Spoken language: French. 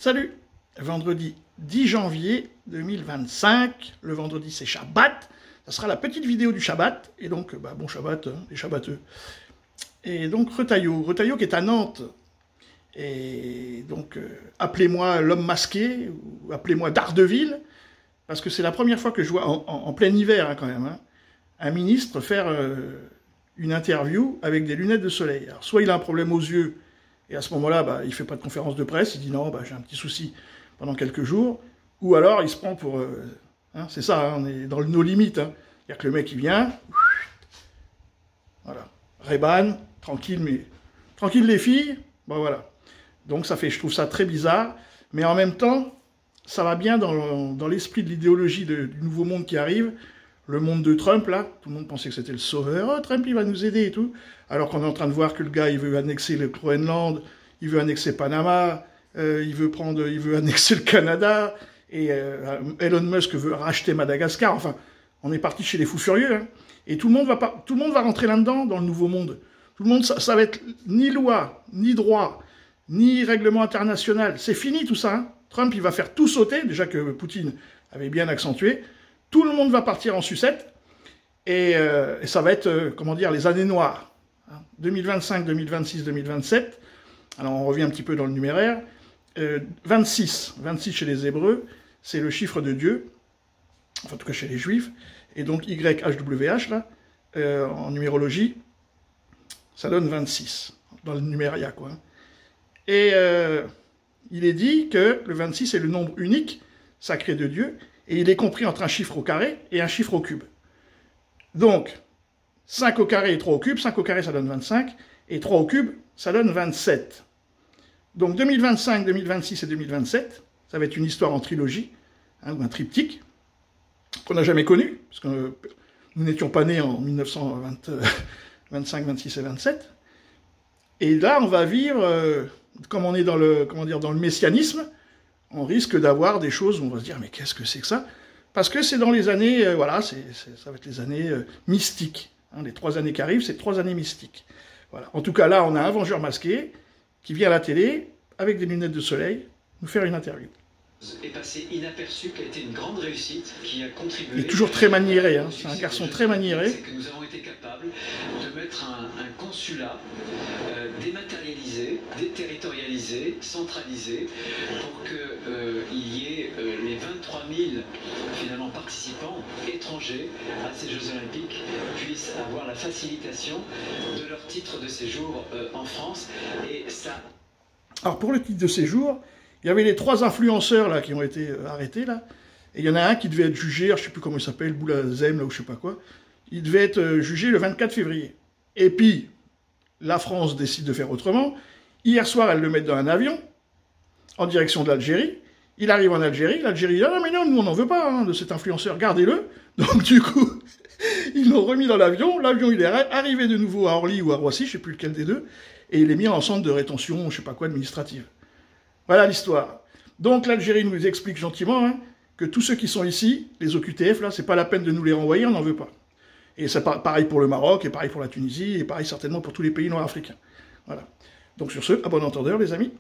Salut! Vendredi 10 janvier 2025, le vendredi c'est Shabbat, ça sera la petite vidéo du Shabbat, et donc, bon Shabbat, hein, les Shabbateux. Et donc Retailleau qui est à Nantes, et donc appelez-moi l'homme masqué, ou appelez-moi Daredevil, parce que c'est la première fois que je vois, en plein hiver hein, quand même, hein, un ministre faire une interview avec des lunettes de soleil. Alors soit il a un problème aux yeux, et à ce moment-là, il ne fait pas de conférence de presse, il dit non, j'ai un petit souci pendant quelques jours, ou alors il se prend pour... hein, c'est ça, hein, on est dans le no limite. Hein. C'est-à-dire que le mec, il vient, voilà, Reban, tranquille, mais... Tranquille les filles, voilà. Donc ça fait, je trouve ça très bizarre, mais en même temps, ça va bien dans l'esprit de l'idéologie du nouveau monde qui arrive, le monde de Trump, là, tout le monde pensait que c'était le sauveur, oh, Trump, il va nous aider et tout, alors qu'on est en train de voir que le gars, il veut annexer le Groenland, il veut annexer Panama, il veut annexer le Canada, et Elon Musk veut racheter Madagascar, enfin, on est parti chez les fous furieux, hein, et tout le monde va rentrer là-dedans, dans le nouveau monde. Tout le monde, ça va être ni loi, ni droit, ni règlement international, c'est fini tout ça, hein. Trump, il va faire tout sauter, déjà que Poutine avait bien accentué, tout le monde va partir en sucette, et ça va être, comment dire, les années noires. 2025, 2026, 2027, alors on revient un petit peu dans le numéraire, 26 chez les Hébreux, c'est le chiffre de Dieu, enfin en tout cas chez les Juifs, et donc YHWH, là, en numérologie, ça donne 26, dans le numéria, quoi. Et il est dit que le 26 est le nombre unique, sacré de Dieu, et il est compris entre un chiffre au carré et un chiffre au cube. Donc, 5 au carré et 3 au cube, 5 au carré ça donne 25, et 3 au cube ça donne 27. Donc 2025, 2026 et 2027, ça va être une histoire en trilogie, hein, ou un triptyque, qu'on n'a jamais connu, parce que nous n'étions pas nés en 1925, 26 et 27. Et là, on va vivre, comme on est dans le, dans le messianisme, on risque d'avoir des choses où on va se dire, mais qu'est-ce que c'est que ça? Parce que c'est dans les années, voilà, ça va être les années mystiques. Hein, les 3 années qui arrivent, c'est 3 années mystiques. Voilà. En tout cas, là, on a un vengeur masqué qui vient à la télé, avec des lunettes de soleil, nous faire une interview. Est passé inaperçu, qui a été une grande réussite, qui a contribué... Il est toujours très maniéré, hein. C'est un garçon très maniéré. C'est que nous avons été capables de mettre un consulat dématérialisé, déterritorialisé, centralisé, pour qu'il y ait les 23 000 finalement participants étrangers à ces Jeux Olympiques puissent avoir la facilitation de leur titre de séjour en France. Et ça... Alors pour le titre de séjour, il y avait les 3 influenceurs là qui ont été arrêtés là, et il y en a un qui devait être jugé, je ne sais plus comment il s'appelle, Boulazem là ou je sais pas quoi, il devait être jugé le 24 février. Et puis la France décide de faire autrement. Hier soir, elle le met dans un avion en direction de l'Algérie. Il arrive en Algérie, l'Algérie dit ah non mais non, nous on n'en veut pas hein, de cet influenceur, gardez-le. Donc du coup, ils l'ont remis dans l'avion. L'avion il est arrivé de nouveau à Orly ou à Roissy, je ne sais plus lequel des deux, et il est mis en centre de rétention, je ne sais pas quoi, administrative. Voilà l'histoire. Donc l'Algérie nous explique gentiment hein, que tous ceux qui sont ici, les OQTF, là, c'est pas la peine de nous les renvoyer, on n'en veut pas. Et c'est pareil pour le Maroc, et pareil pour la Tunisie, et pareil certainement pour tous les pays nord-africains. Voilà. Donc sur ce, à bon entendeur les amis.